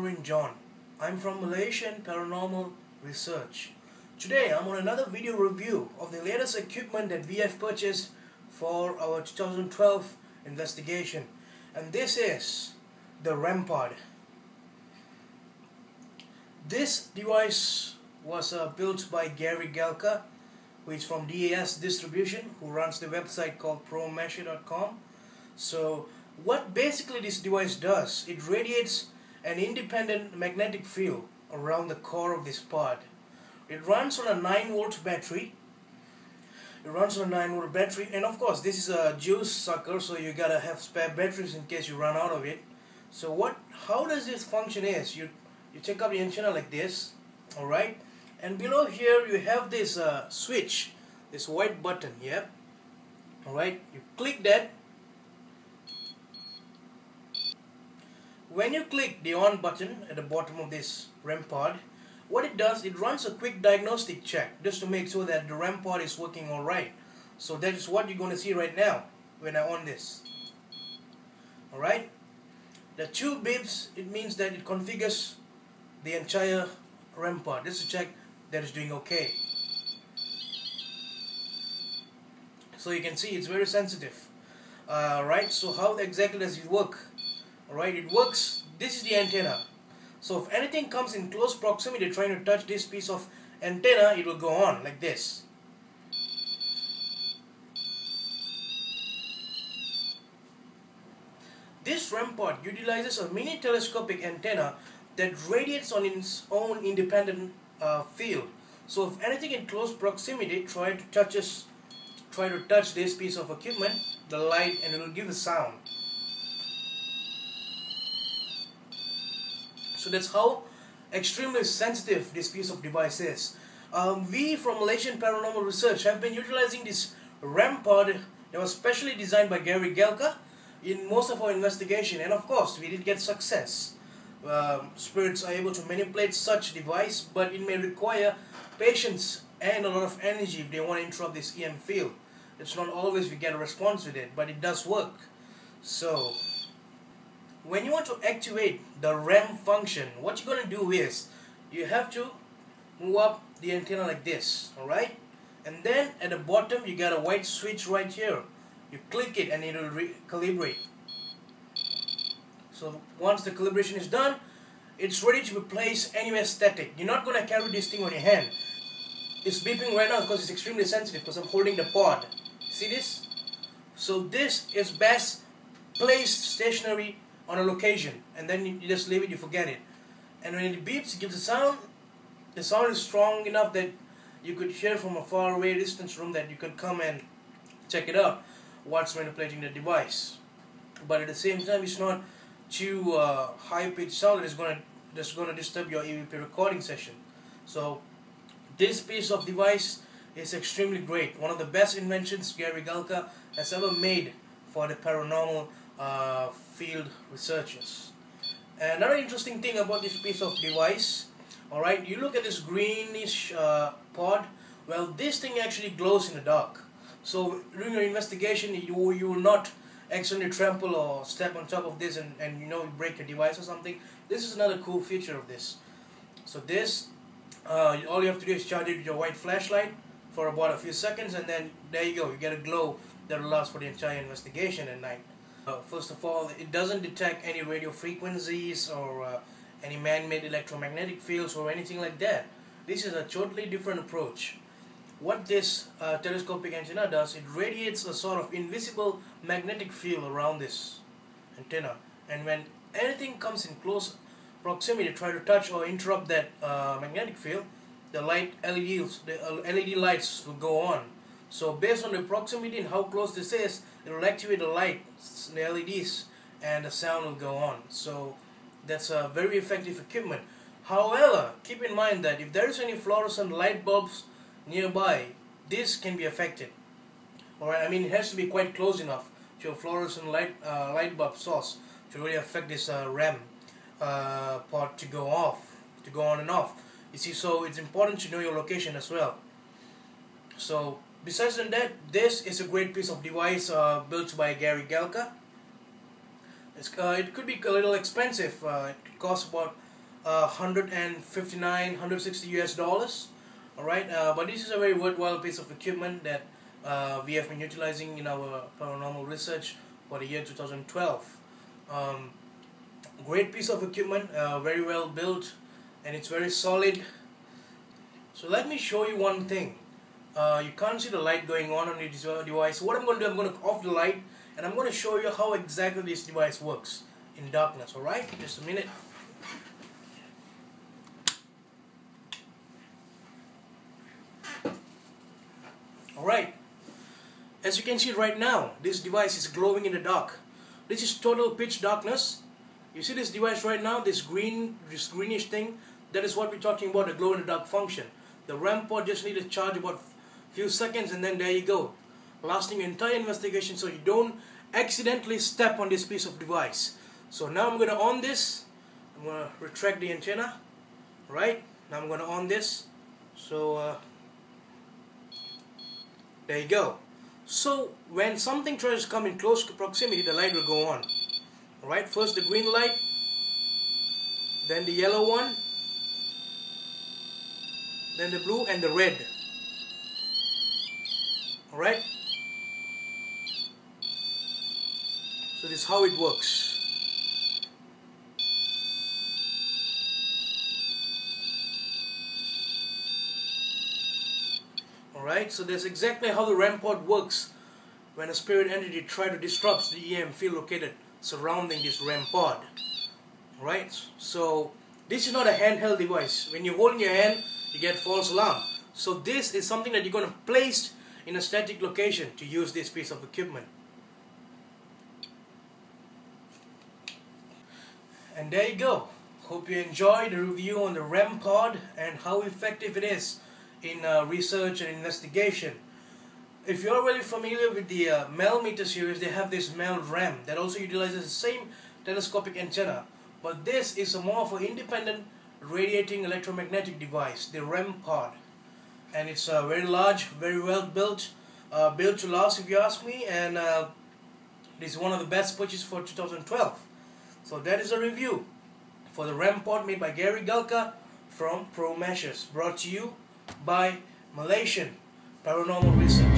Nurin John. I'm from Malaysian Paranormal Research. Today I'm on another video review of the latest equipment that we have purchased for our 2012 investigation, and this is the Rem Pod. This device was built by Gary Galka, who is from DAS Distribution, who runs the website called promesher.com. So what basically this device does, it radiates an independent magnetic field around the core of this pod. It runs on a 9-volt battery. And of course this is a juice sucker, so you gotta have spare batteries in case you run out of it. So how does this function is, you take up the antenna like this, alright, and below here you have this switch, this white button, yep, alright, you click that. When you click the on button at the bottom of this Rem Pod, what it does, it runs a quick diagnostic check just to make sure that the Rem Pod is working alright. So that is what you're going to see right now when I on this. Alright, the 2 beeps, it means that it configures the entire Rem Pod. This is to check that it's doing okay. So you can see it's very sensitive. Right, so how exactly does it work? Alright, it works, this is the antenna. So if anything comes in close proximity trying to touch this piece of antenna, it will go on like this. This Rem Pod utilizes a mini telescopic antenna that radiates on its own independent field. So if anything in close proximity try to touch this piece of equipment, the light, and it will give a sound. So that's how extremely sensitive this piece of device is. We from Malaysian Paranormal Research have been utilizing this Rem Pod that was specially designed by Gary Galka in most of our investigation, and of course we did get success. Spirits are able to manipulate such device, but it may require patience and a lot of energy if they want to interrupt this EM field. It's not always we get a response with it, but it does work. So when you want to activate the Rem function, what you're going to do is you have to move up the antenna like this, alright? And then at the bottom you got a white switch right here. You click it and it will recalibrate. So once the calibration is done, it's ready to be placed anywhere static. You're not going to carry this thing on your hand. It's beeping right now because it's extremely sensitive because I'm holding the pod. See this? So this is best placed stationary on a location, and then you just leave it, you forget it. And when it beeps, it gives a sound. The sound is strong enough that you could hear from a far away distance room that you could come and check it out what's manipulating the device. But at the same time, it's not too high-pitched sound that is that's going to disturb your EVP recording session. So this piece of device is extremely great. One of the best inventions Gary Galka has ever made for the paranormal field researchers. Another interesting thing about this piece of device, alright, you look at this greenish pod. Well, this thing actually glows in the dark. So during your investigation, you will not accidentally trample or step on top of this and you know, break your device or something. This is another cool feature of this. So this, all you have to do is charge it with your white flashlight for about a few seconds, and then there you go, you get a glow that will last for the entire investigation at night. First of all, it doesn't detect any radio frequencies or any man-made electromagnetic fields or anything like that. This is a totally different approach. What this telescopic antenna does, it radiates a sort of invisible magnetic field around this antenna, and when anything comes in close proximity to try to touch or interrupt that magnetic field, the LED lights will go on. So based on the proximity and how close this is, it will activate the lights, the LEDs, and the sound will go on. So that's a very effective equipment. However, keep in mind that if there is any fluorescent light bulbs nearby, this can be affected. Alright, I mean, it has to be quite close enough to a fluorescent light bulb source to really affect this Rem Pod to go on and off. You see, so it's important to know your location as well. So besides that, this is a great piece of device built by Gary Galka. It could be a little expensive. It could cost about 159, 160 US dollars. Alright, but this is a very worthwhile piece of equipment that we have been utilizing in our paranormal research for the year 2012. Great piece of equipment, very well built, and it's very solid. So let me show you one thing. You can't see the light going on this device. What I'm going to do, I'm going to off the light, and I'm going to show you how exactly this device works in darkness. Alright, just a minute. Alright, as you can see right now, this device is glowing in the dark. This is total pitch darkness. You see this device right now, this greenish thing, that is what we're talking about, the glow in the dark function. The Rem Pod just need to charge about a few seconds, and then there you go, lasting your entire investigation so you don't accidentally step on this piece of device. So now I'm going to on this. I'm going to retract the antenna. Right, now I'm going to on this. So there you go. So when something tries to come in close proximity, the light will go on. Alright, first the green light, then the yellow one, then the blue and the red. Alright, so this is how it works. Alright, so that's exactly how the Rem Pod works when a spirit entity tries to disrupt the EM field located surrounding this Rem Pod. Right, so this is not a handheld device. When you hold in your hand, you get false alarm. So this is something that you're going to place in a static location to use this piece of equipment. And there you go. Hope you enjoyed the review on the Rem Pod and how effective it is in research and investigation. If you're really familiar with the MEL meter series, they have this MEL Rem that also utilizes the same telescopic antenna. But this is a more of an independent radiating electromagnetic device, the Rem Pod. And it's very large, very well built, built to last if you ask me, and this is one of the best purchases for 2012. So that is a review for the Rem Pod made by Gary Galka from Pro Measures, brought to you by Malaysian Paranormal Research.